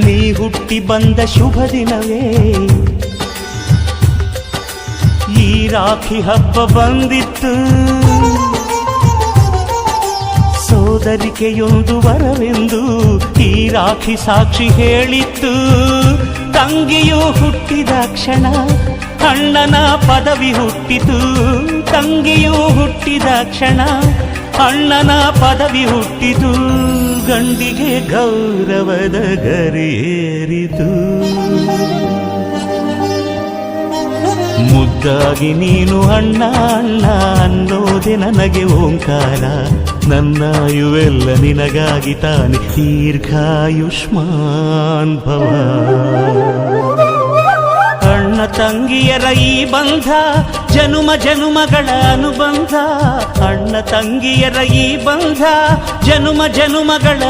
ನೀ ಹುಟ್ಟಿ ಬಂದ ಶುಭ ದಿನವೇ ಈ ರಾಖಿ ಹಬ್ಬ ಬಂದಿತ್ತು. ಸೋದರಿಕೆಯೊಂದು ವರವೆಂದು ಈ ರಾಖಿ ಸಾಕ್ಷಿ ಹೇಳಿತ್ತು. ತಂಗಿಯು ಹುಟ್ಟಿದ ಕ್ಷಣ ಅಣ್ಣನ ಪದವಿ ಹುಟ್ಟಿತು. ತಂಗಿಯು ಹುಟ್ಟಿದ ಕ್ಷಣ ಅಣ್ಣನ ಪದವಿ ಹುಟ್ಟಿತು. ಗಂಡಿಗೆ ಗೌರವದ ಗರಿಯೇರಿತು. ಮುದ್ದಾಗಿ ನೀನು ಅಣ್ಣ ಅಣ್ಣ ಅನ್ನೋದೆ ನನಗೆ ಓಂಕಾರ. ನನ್ನಾಯುವೆಲ್ಲ ನಿನಗಾಗಿ ತಾನೆ ದೀರ್ಘಾಯುಷ್ಮಾನ್ ಭವ. ಅಣ್ಣ ತಂಗಿಯರ ಈ ಬಂಧ ಜನುಮ ಜನುಮಗಳ ಅನುಬಂಧ. ಅಣ್ಣ ತಂಗಿಯರ ಈ ಬಂಧ ಜನುಮ ಜನುಮಗಳ